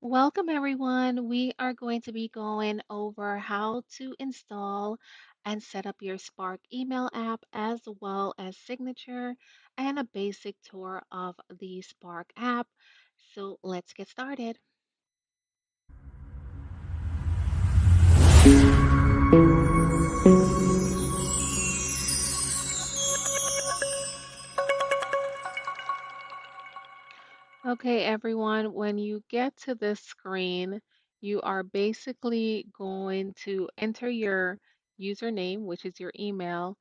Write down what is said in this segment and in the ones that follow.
Welcome, everyone. We are going to be going over how to install and set up your Spark email app, as well as Signature, and a basic tour of the Spark app. So let's get started. Okay, everyone, when you get to this screen, you are basically going to enter your username, which is your email,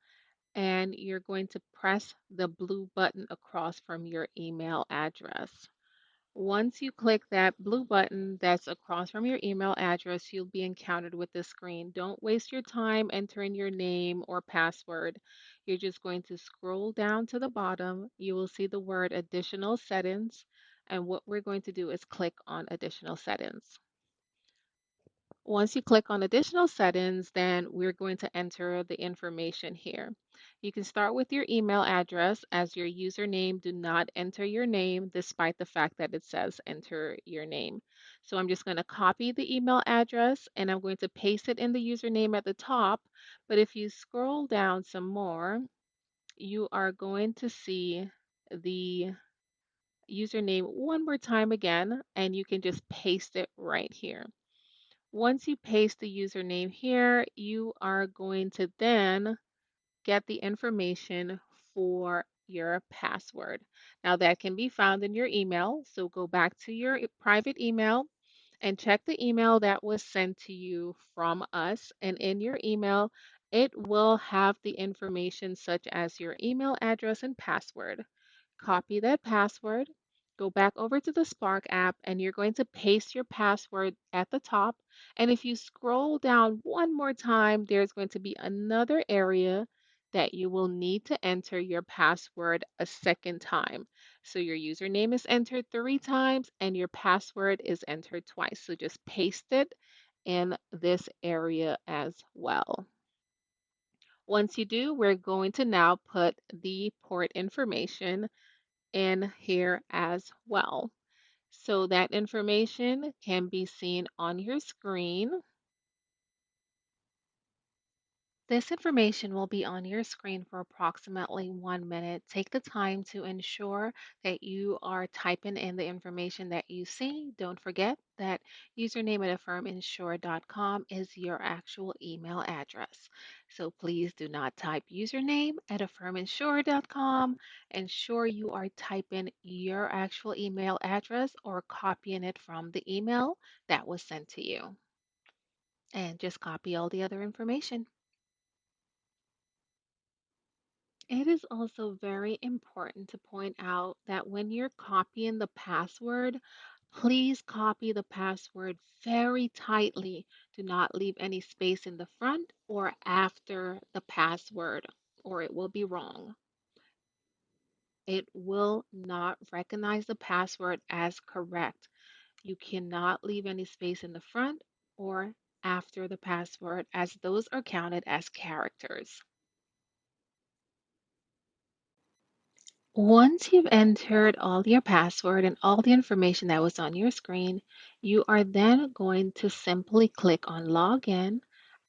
and you're going to press the blue button across from your email address. Once you click that blue button that's across from your email address, you'll be encountered with this screen. Don't waste your time entering your name or password. You're just going to scroll down to the bottom. You will see the word additional settings. And what we're going to do is click on additional settings. Once you click on additional settings, then we're going to enter the information here. You can start with your email address as your username. Do not enter your name despite the fact that it says enter your name. So I'm just going to copy the email address and I'm going to paste it in the username at the top. But if you scroll down some more, you are going to see the username one more time again, and you can just paste it right here. Once you paste the username here, you are going to then get the information for your password. Now, that can be found in your email. So go back to your private email and check the email that was sent to you from us. And in your email, it will have the information such as your email address and password. Copy that password, go back over to the Spark app, and you're going to paste your password at the top. And if you scroll down one more time, there's going to be another area that you will need to enter your password a second time. So your username is entered 3 times and your password is entered twice. So just paste it in this area as well. Once you do, we're going to now put the port information in here as well. So that information can be seen on your screen. This information will be on your screen for approximately 1 minute. Take the time to ensure that you are typing in the information that you see. Don't forget that username at affirminsured.com is your actual email address. So please do not type username at affirminsured.com. Ensure you are typing your actual email address or copying it from the email that was sent to you. And just copy all the other information. It is also very important to point out that when you're copying the password, please copy the password very tightly. Do not leave any space in the front or after the password, or it will be wrong. It will not recognize the password as correct. You cannot leave any space in the front or after the password, as those are counted as characters. Once you've entered all your password and all the information that was on your screen, you are then going to simply click on Login,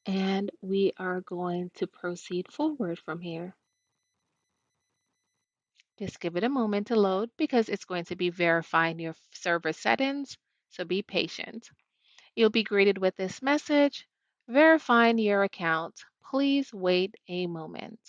and we are going to proceed forward from here. Just give it a moment to load because it's going to be verifying your server settings, so be patient. You'll be greeted with this message, verifying your account. Please wait a moment.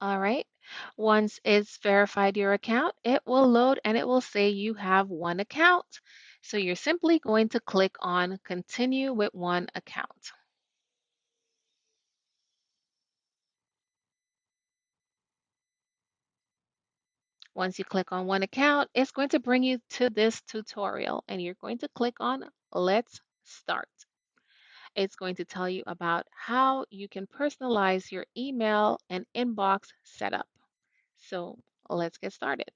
All right. Once it's verified your account, it will load and it will say you have one account. So you're simply going to click on continue with one account. Once you click on one account, it's going to bring you to this tutorial and you're going to click on Let's Start. It's going to tell you about how you can personalize your email and inbox setup. So let's get started.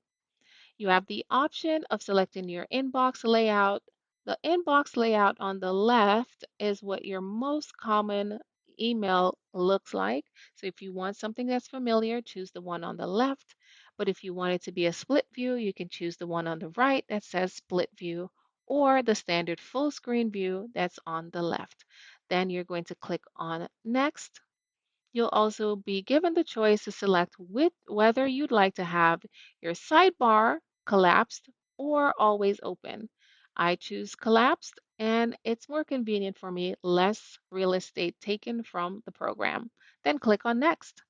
You have the option of selecting your inbox layout. The inbox layout on the left is what your most common email looks like. So if you want something that's familiar, choose the one on the left. But if you want it to be a split view, you can choose the one on the right that says split view or the standard full screen view that's on the left. Then you're going to click on next. You'll also be given the choice to select whether you'd like to have your sidebar collapsed or always open. I choose collapsed, and it's more convenient for me, less real estate taken from the program. Then click on next.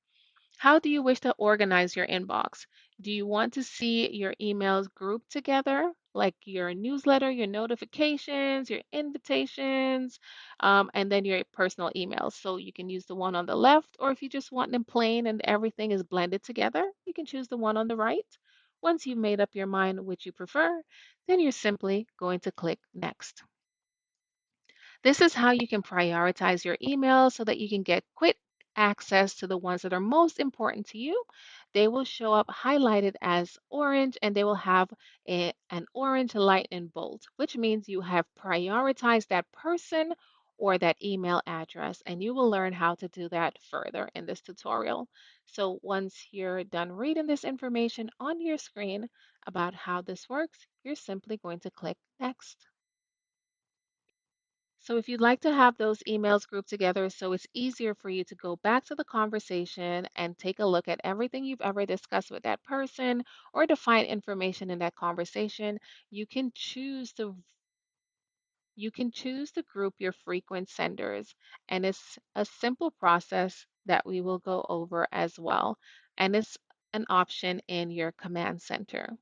How do you wish to organize your inbox? Do you want to see your emails grouped together, like your newsletter, your notifications, your invitations, and then your personal emails? So you can use the one on the left, or if you just want them plain and everything is blended together, you can choose the one on the right. Once you've made up your mind which you prefer, then you're simply going to click next. This is how you can prioritize your emails so that you can get quick access to the ones that are most important to you. They will show up highlighted as orange and they will have an orange light in bold, which means you have prioritized that person or that email address. And you will learn how to do that further in this tutorial. So once you're done reading this information on your screen about how this works, you're simply going to click next. So if you'd like to have those emails grouped together so it's easier for you to go back to the conversation and take a look at everything you've ever discussed with that person or to find information in that conversation, you can choose to group your frequent senders, and it's a simple process that we will go over as well. And it's an option in your command center.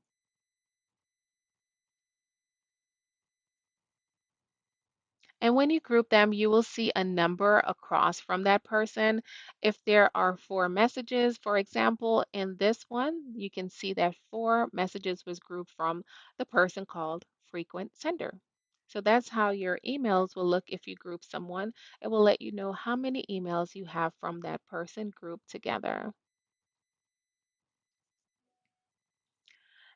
And when you group them, you will see a number across from that person. If there are four messages, for example, in this one, you can see that four messages was grouped from the person called frequent sender. So that's how your emails will look if you group someone. It will let you know how many emails you have from that person grouped together.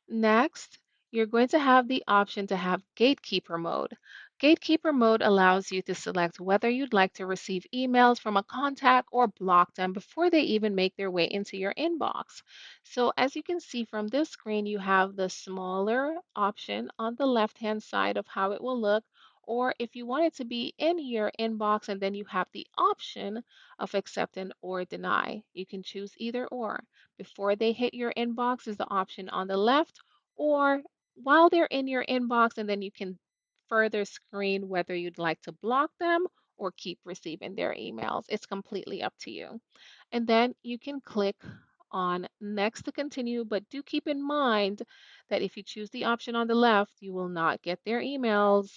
Next, you're going to have the option to have gatekeeper mode. Gatekeeper mode allows you to select whether you'd like to receive emails from a contact or block them before they even make their way into your inbox. So as you can see from this screen, you have the smaller option on the left-hand side of how it will look. Or if you want it to be in your inbox and then you have the option of accepting or deny, you can choose either or. Before they hit your inbox is the option on the left, or while they're in your inbox, and then you can further screen whether you'd like to block them or keep receiving their emails. It's completely up to you. And then you can click on next to continue, but do keep in mind that if you choose the option on the left, you will not get their emails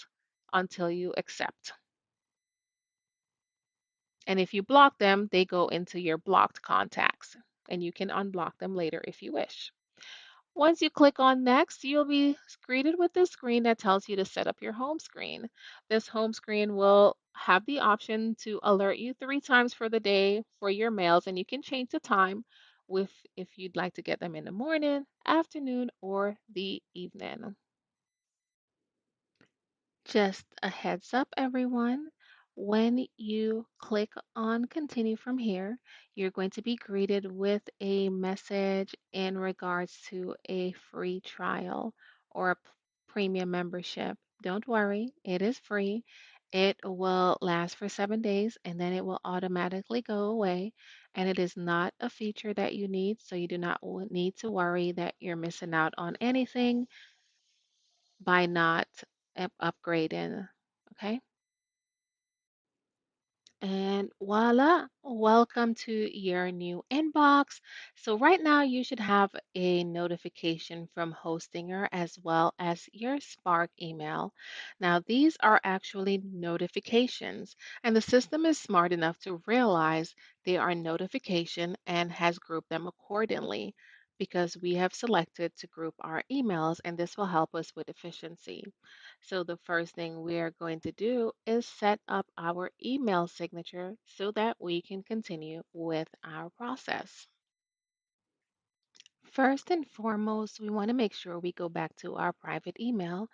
until you accept. And if you block them, they go into your blocked contacts, and you can unblock them later if you wish. Once you click on next, you'll be greeted with this screen that tells you to set up your home screen. This home screen will have the option to alert you 3 times for the day for your mails, and you can change the time with if you'd like to get them in the morning, afternoon, or the evening. Just a heads up, everyone. When you click on continue from here, you're going to be greeted with a message in regards to a free trial or a premium membership. Don't worry, it is free. It will last for 7 days and then it will automatically go away. And it is not a feature that you need, so you do not need to worry that you're missing out on anything by not upgrading. Okay. And voila, welcome to your new inbox. So, right now, you should have a notification from Hostinger as well as your Spark email. Now, these are actually notifications, and the system is smart enough to realize they are notification and has grouped them accordingly because we have selected to group our emails, and this will help us with efficiency. So the first thing we are going to do is set up our email signature so that we can continue with our process. First and foremost, we want to make sure we go back to our private email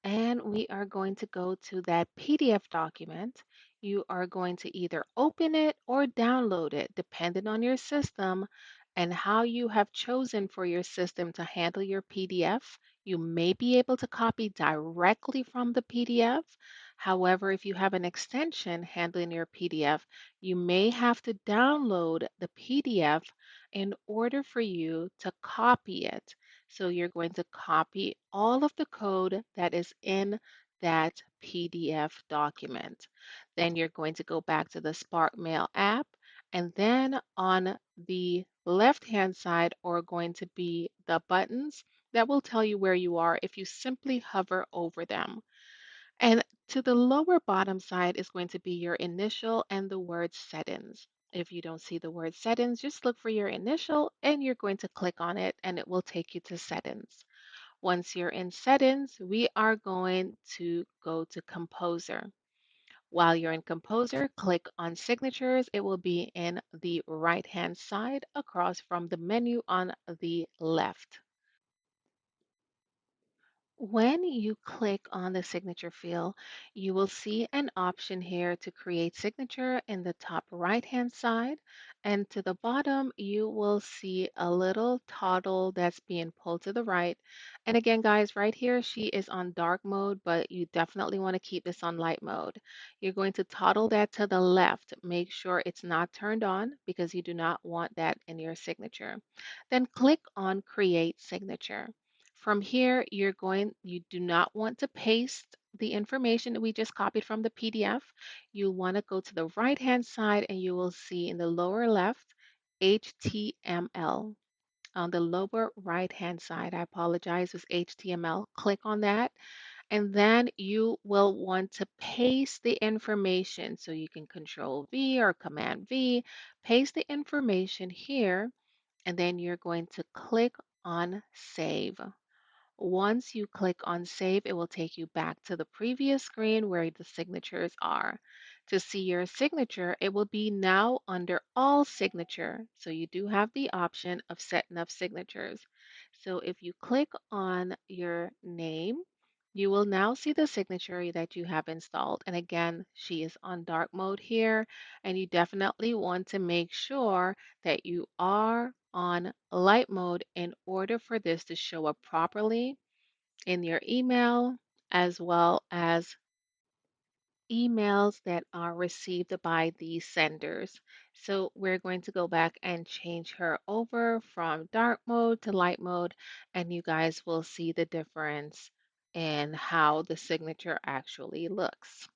and we are going to go to that PDF document. You are going to either open it or download it, depending on your system and how you have chosen for your system to handle your PDF. You may be able to copy directly from the PDF. However, if you have an extension handling your PDF, you may have to download the PDF in order for you to copy it. So you're going to copy all of the code that is in that PDF document. Then you're going to go back to the Spark Mail app, and then on the left-hand side are going to be the buttons that will tell you where you are if you simply hover over them. And to the lower bottom side is going to be your initial and the word settings. If you don't see the word settings, just look for your initial and you're going to click on it and it will take you to settings. Once you're in settings, we are going to go to Composer. While you're in Composer, click on Signatures. It will be in the right-hand side across from the menu on the left. When you click on the signature field, you will see an option here to create signature in the top right-hand side. And to the bottom, you will see a little toggle that's being pulled to the right. And again, guys, right here, she is on dark mode, but you definitely want to keep this on light mode. You're going to toggle that to the left. Make sure it's not turned on because you do not want that in your signature. Then click on Create Signature. From here, you do not want to paste the information that we just copied from the PDF. You want to go to the right-hand side and you will see in the lower left, HTML. On the lower right-hand side, I apologize, is HTML. Click on that, and then you will want to paste the information. So you can Control V or Command V, paste the information here, and then you're going to click on Save. Once you click on Save, it will take you back to the previous screen where the signatures are. To see your signature, it will be now under All Signature. So you do have the option of setting up signatures. So if you click on your name, you will now see the signature that you have installed. And again, she is on dark mode here, and you definitely want to make sure that you are on light mode in order for this to show up properly in your email, as well as emails that are received by the senders. So we're going to go back and change her over from dark mode to light mode, and you guys will see the difference in how the signature actually looks.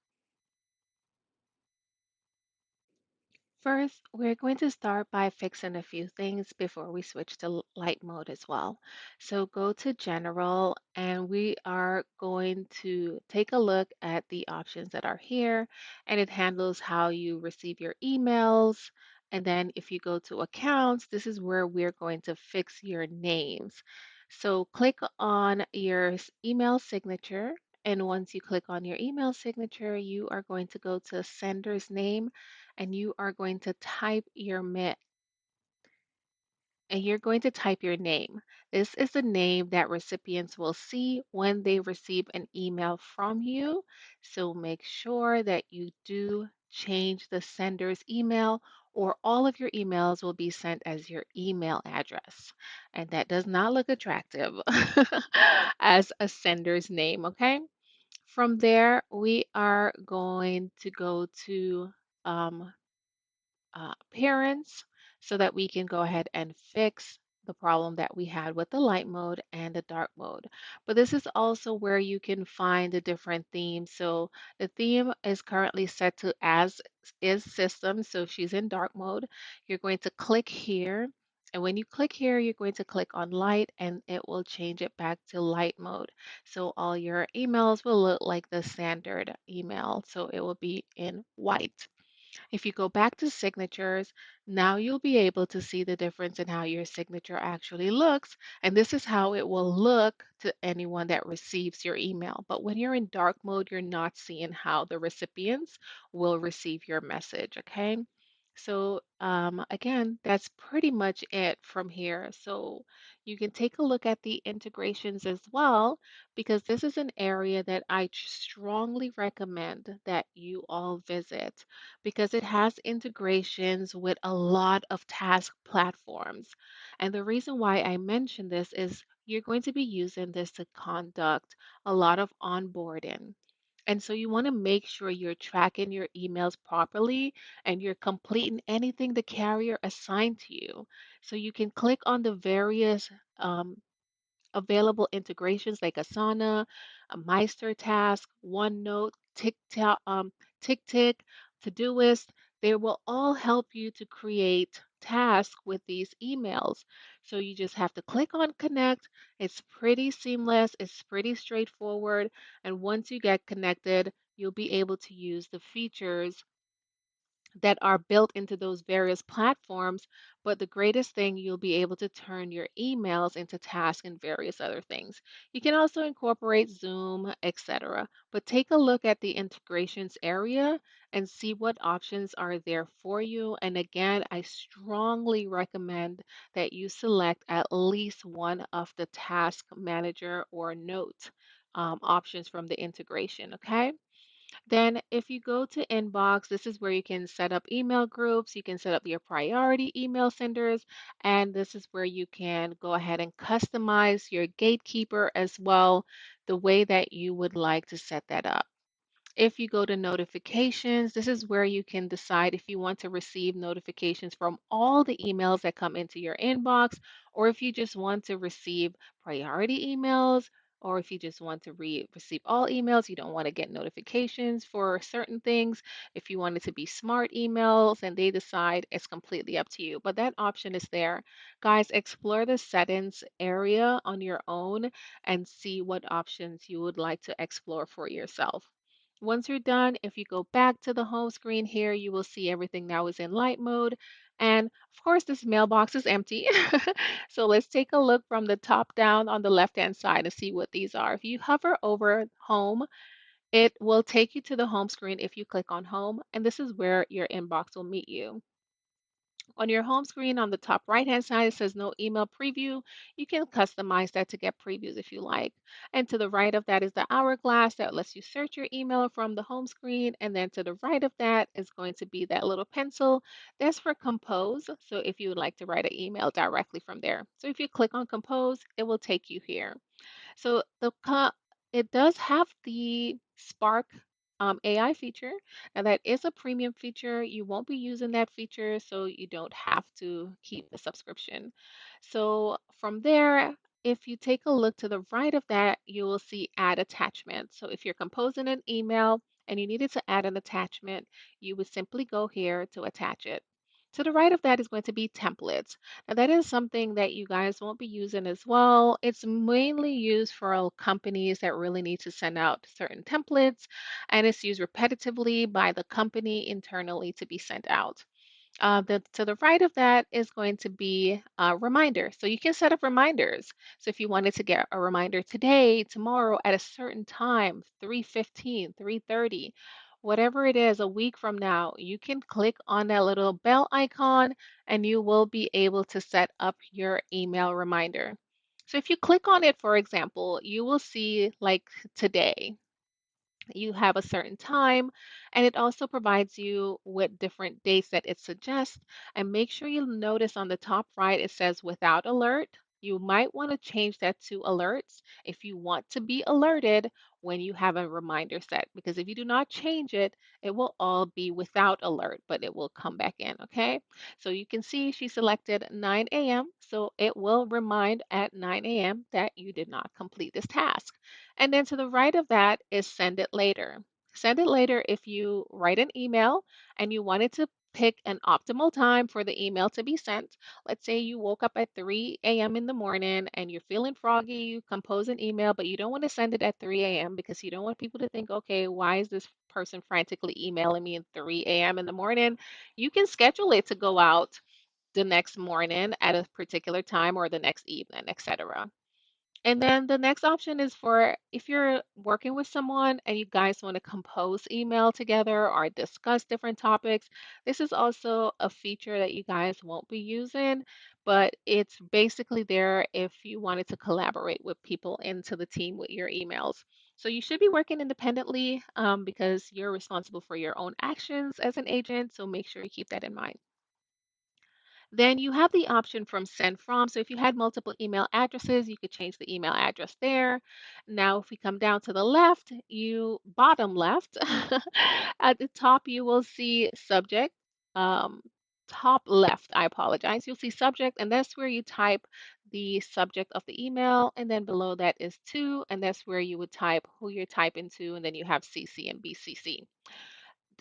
First, we're going to start by fixing a few things before we switch to light mode as well. So go to General, and we are going to take a look at the options that are here, and it handles how you receive your emails. And then if you go to Accounts, this is where we're going to fix your names. So click on your email signature. And once you click on your email signature, you are going to go to sender's name and you are going to type your and you're going to type your name. This is the name that recipients will see when they receive an email from you. So make sure that you do change the sender's email, or all of your emails will be sent as your email address. And that does not look attractive as a sender's name, okay? From there, we are going to go to um, appearance so that we can go ahead and fix the problem that we had with the light mode and the dark mode. But this is also where you can find the different themes. So the theme is currently set to as is system. So she's in dark mode. You're going to click here. And when you click here, you're going to click on light and it will change it back to light mode. So all your emails will look like the standard email. So it will be in white. If you go back to signatures, now you'll be able to see the difference in how your signature actually looks. And this is how it will look to anyone that receives your email. But when you're in dark mode, you're not seeing how the recipients will receive your message, okay? Again, that's pretty much it from here. So you can take a look at the integrations as well, because this is an area that I strongly recommend that you all visit because it has integrations with a lot of task platforms. And the reason why I mention this is you're going to be using this to conduct a lot of onboarding. And so you want to make sure you're tracking your emails properly and you're completing anything the carrier assigned to you. So you can click on the various available integrations like Asana, a Meister Task, OneNote, TickTick, Todoist. They will all help you to create tasks with these emails. So you just have to click on connect. It's pretty seamless, it's pretty straightforward. And once you get connected, you'll be able to use the features that are built into those various platforms. But the greatest thing, you'll be able to turn your emails into tasks and various other things. You can also incorporate Zoom, etc. But take a look at the integrations area and see what options are there for you. And again, I strongly recommend that you select at least one of the task manager or note options from the integration. Okay. Then, if you go to inbox, this is where you can set up email groups, you can set up your priority email senders, and this is where you can go ahead and customize your gatekeeper as well, the way that you would like to set that up. If you go to notifications, this is where you can decide if you want to receive notifications from all the emails that come into your inbox, or if you just want to receive priority emails, or if you just want to receive all emails, you don't want to get notifications for certain things. If you want it to be smart emails and they decide, it's completely up to you. But that option is there. Guys, explore the settings area on your own and see what options you would like to explore for yourself. Once you're done, if you go back to the home screen here, you will see everything now is in light mode. And of course, this mailbox is empty. So let's take a look from the top down on the left-hand side to see what these are. If you hover over home, it will take you to the home screen if you click on home, and this is where your inbox will meet you. On your home screen on the top right hand side, it says no email preview. You can customize that to get previews if you like. And to the right of that is the hourglass that lets you search your email from the home screen. And then to the right of that is going to be that little pencil. That's for compose. So if you would like to write an email directly from there. So if you click on compose, it will take you here. So it does have the Spark AI feature, and that is a premium feature. You won't be using that feature, so you don't have to keep the subscription. So from there, if you take a look to the right of that, you will see add attachment. So if you're composing an email and you needed to add an attachment, you would simply go here to attach it. To the right of that is going to be templates. Now, that is something that you guys won't be using as well. It's mainly used for companies that really need to send out certain templates, and it's used repetitively by the company internally to be sent out. To the right of that is going to be a reminder. So you can set up reminders. So if you wanted to get a reminder today, tomorrow at a certain time, 3:15, 3:30, whatever it is, a week from now, you can click on that little bell icon and you will be able to set up your email reminder. So if you click on it, for example, you will see like today you have a certain time, and it also provides you with different dates that it suggests. And make sure you notice on the top right it says without alert. You might want to change that to alerts if you want to be alerted when you have a reminder set, because if you do not change it, it will all be without alert, but it will come back in. Okay, so you can see she selected 9 a.m., so it will remind at 9 a.m. that you did not complete this task. And then to the right of that is send it later. Send it later if you write an email and you wanted to pick an optimal time for the email to be sent. Let's say you woke up at 3 a.m. in the morning and you're feeling froggy, you compose an email, but you don't want to send it at 3 a.m. because you don't want people to think, okay, why is this person frantically emailing me at 3 a.m. in the morning? You can schedule it to go out the next morning at a particular time or the next evening, etc. And then the next option is for if you're working with someone and you guys want to compose email together or discuss different topics. This is also a feature that you guys won't be using, but it's basically there if you wanted to collaborate with people into the team with your emails. So you should be working independently because you're responsible for your own actions as an agent. So make sure you keep that in mind. Then you have the option from send from. So if you had multiple email addresses, you could change the email address there. Now, if we come down to the left, you bottom left, at the top, you will see subject. Um, Top left, I apologize. You'll see subject, and that's where you type the subject of the email. And then below that is to, and that's where you would type who you're typing to. And then you have CC and BCC.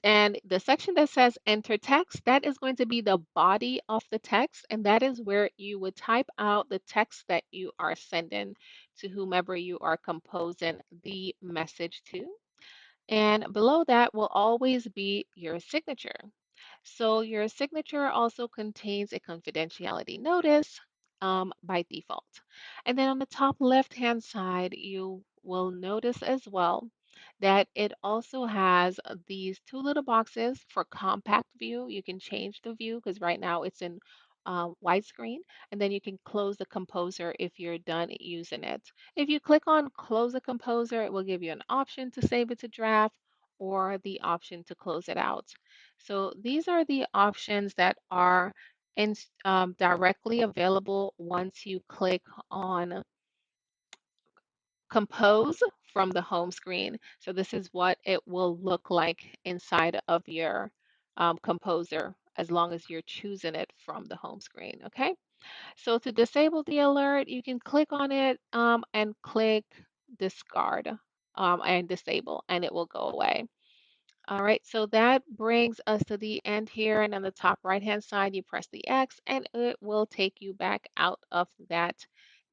And the section that says enter text, that is going to be the body of the text. And that is where you would type out the text that you are sending to whomever you are composing the message to. And below that will always be your signature. So your signature also contains a confidentiality notice by default. And then on the top left-hand side, you will notice as well that it also has these two little boxes for compact view. You can change the view because right now it's in widescreen, and then you can close the composer if you're done using it. If you click on close the composer, it will give you an option to save it to draft or the option to close it out. So these are the options that are directly available once you click on compose from the home screen. So this is what it will look like inside of your composer as long as you're choosing it from the home screen. Okay. So to disable the alert, you can click on it and click discard and disable, and it will go away. All right, so that brings us to the end here. And on the top right-hand side, you press the X and it will take you back out of that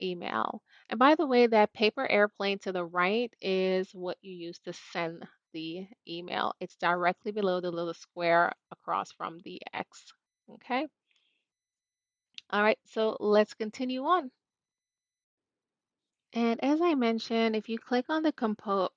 email. And by the way, that paper airplane to the right is what you use to send the email. It's directly below the little square across from the X. Okay. All right, so let's continue on. And as I mentioned, if you click on the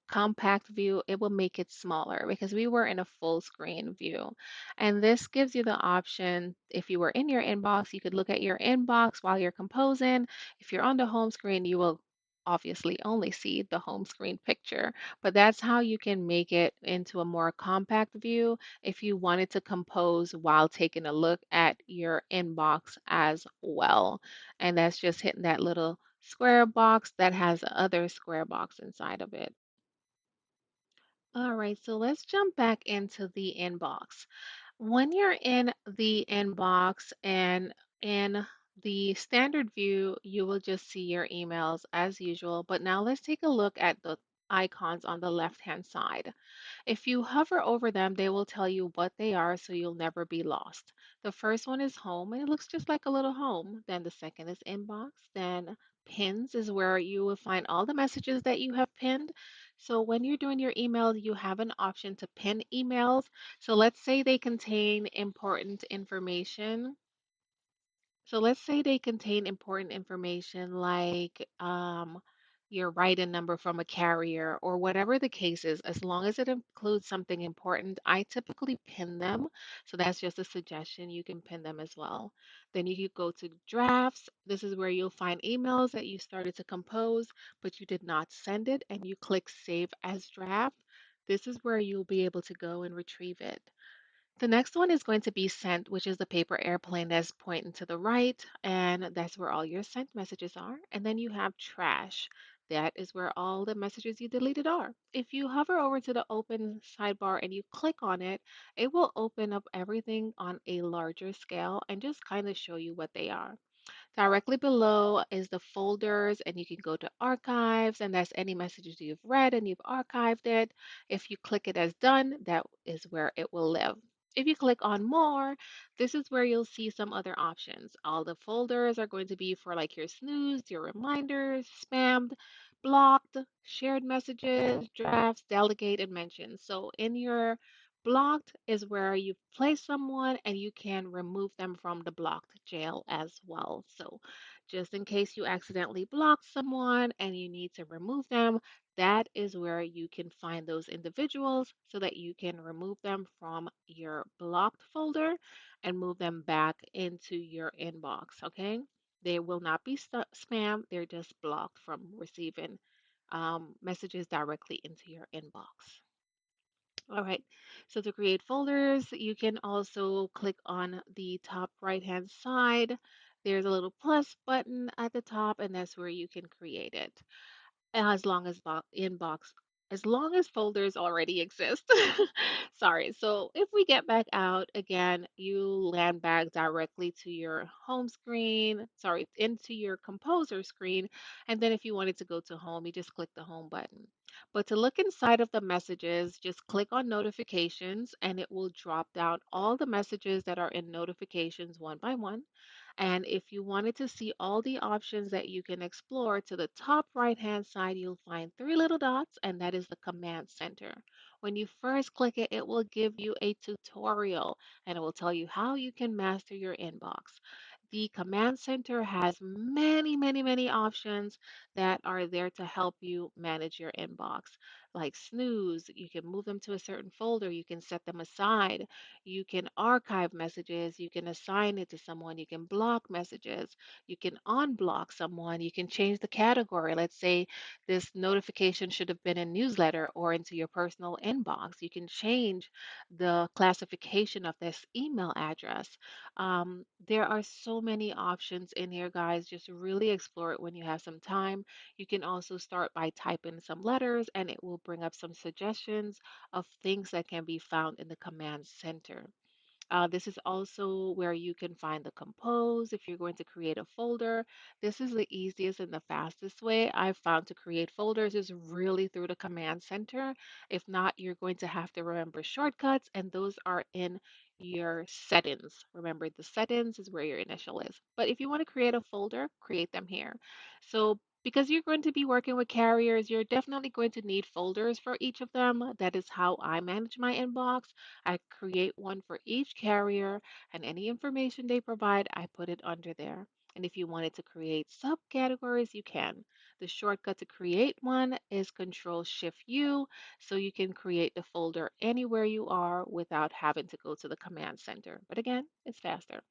compact view, it will make it smaller because we were in a full screen view. And this gives you the option, if you were in your inbox, you could look at your inbox while you're composing. If you're on the home screen, you will obviously only see the home screen picture, but that's how you can make it into a more compact view if you wanted to compose while taking a look at your inbox as well. And that's just hitting that little square box that has other square box inside of it. All right, so let's jump back into the inbox. When you're in the inbox and in the standard view, you will just see your emails as usual. But now let's take a look at the icons on the left-hand side. If you hover over them, they will tell you what they are so you'll never be lost. The first one is home, and it looks just like a little home. Then the second is inbox. Then pins is where you will find all the messages that you have pinned. So when you're doing your email, you have an option to pin emails. So let's say they contain important information. So let's say they contain important information like your write-in number from a carrier or whatever the case is, as long as it includes something important, I typically pin them. So that's just a suggestion. You can pin them as well. Then you could go to drafts. This is where you'll find emails that you started to compose, but you did not send it, and you click save as draft. This is where you'll be able to go and retrieve it. The next one is going to be sent, which is the paper airplane that's pointing to the right, and that's where all your sent messages are. And then you have trash. That is where all the messages you deleted are. If you hover over to the open sidebar and you click on it, it will open up everything on a larger scale and just kind of show you what they are. Directly below is the folders, and you can go to archives, and that's any messages you've read and you've archived it. If you click it as done, that is where it will live. If you click on more, this is where you'll see some other options. All the folders are going to be for like your snooze, your reminders, spammed, blocked, shared messages, drafts, delegate, and mentions. So in your blocked is where you place someone and you can remove them from the blocked jail as well. So just in case you accidentally block someone and you need to remove them. That is where you can find those individuals so that you can remove them from your blocked folder and move them back into your inbox. Okay. They will not be spam, they're just blocked from receiving messages directly into your inbox. All right. So to create folders, you can also click on the top right hand side. There's a little plus button at the top, and that's where you can create it as long as inbox as long as folders already exist. Sorry. So if we get back out again, you land back directly to your home screen, sorry, into your composer screen. And then if you wanted to go to home, you just click the home button. But to look inside of the messages, just click on notifications and it will drop down all the messages that are in notifications one by one. And if you wanted to see all the options that you can explore, to the top right hand side, you'll find three little dots, and that is the command center. When you first click it, it will give you a tutorial and it will tell you how you can master your inbox. The command center has many, many, many options that are there to help you manage your inbox, like snooze. You can move them to a certain folder, you can set them aside. You can archive messages, you can assign it to someone, you can block messages, you can unblock someone, you can change the category. Let's say this notification should have been in newsletter or into your personal inbox. You can change the classification of this email address. There are so many options in here, guys. Just really explore it when you have some time. You can also start by typing some letters and it will bring up some suggestions of things that can be found in the command center. This is also where you can find the compose if you're going to create a folder. This is the easiest and the fastest way I've found to create folders is really through the command center. If not, you're going to have to remember shortcuts, and those are in your settings. Remember, the settings is where your initial is. But if you want to create a folder, create them here. So because you're going to be working with carriers, you're definitely going to need folders for each of them. That is how I manage my inbox. I create one for each carrier, and any information they provide, I put it under there. And if you wanted to create subcategories, you can. The shortcut to create one is Control Shift U, so you can create the folder anywhere you are without having to go to the command center. But again, it's faster.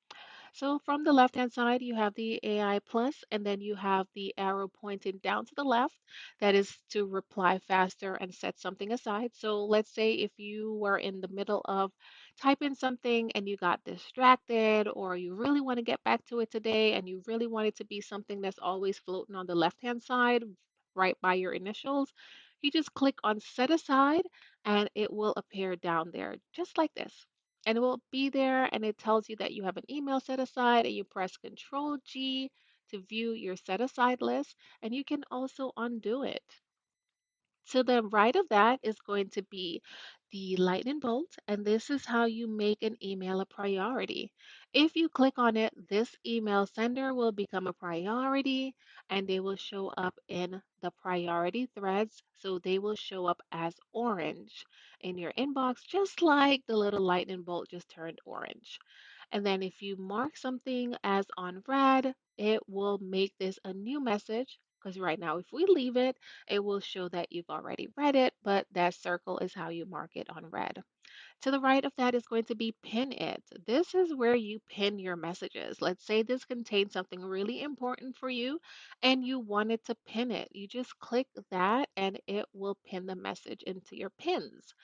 So from the left-hand side, you have the AI plus, and then you have the arrow pointing down to the left. That is to reply faster and set something aside. So let's say if you were in the middle of typing something and you got distracted, or you really want to get back to it today and you really want it to be something that's always floating on the left-hand side, right by your initials, you just click on set aside and it will appear down there just like this, and it will be there and it tells you that you have an email set aside, and you press Control G to view your set aside list, and you can also undo it. To the right of that is going to be the lightning bolt, and this is how you make an email a priority. If you click on it, this email sender will become a priority and they will show up in the priority threads. So they will show up as orange in your inbox, just like the little lightning bolt just turned orange. And then if you mark something as on red, it will make this a new message. Because right now, if we leave it, it will show that you've already read it, but that circle is how you mark it on red. To the right of that is going to be pin it. This is where you pin your messages. Let's say this contains something really important for you and you wanted to pin it. You just click that and it will pin the message into your pins.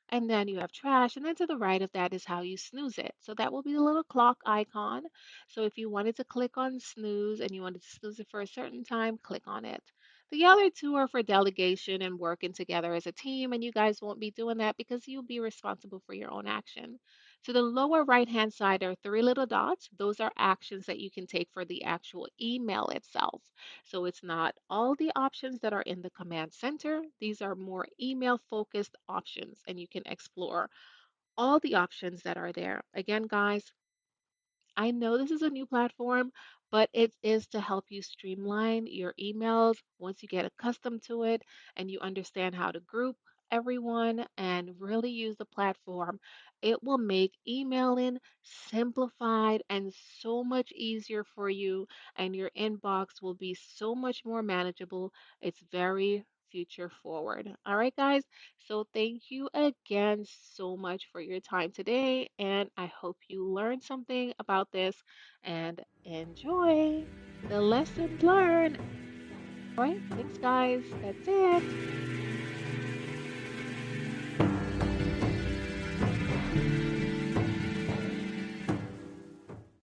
And then you have trash. And then to the right of that is how you snooze it. So that will be the little clock icon. So if you wanted to click on snooze and you wanted to snooze it for a certain time, click on it. The other two are for delegation and working together as a team. And you guys won't be doing that because you'll be responsible for your own action. To the lower right hand side are three little dots. Those are actions that you can take for the actual email itself. So it's not all the options that are in the command center. These are more email focused options, and you can explore all the options that are there. Again, guys, I know this is a new platform, but it is to help you streamline your emails once you get accustomed to it and you understand how to group everyone and really use the platform, it will make emailing simplified and so much easier for you, and your inbox will be so much more manageable. It's very future forward. All right, guys. So thank you again so much for your time today, and I hope you learned something about this and enjoy the lessons learned. All right, thanks, guys. That's it.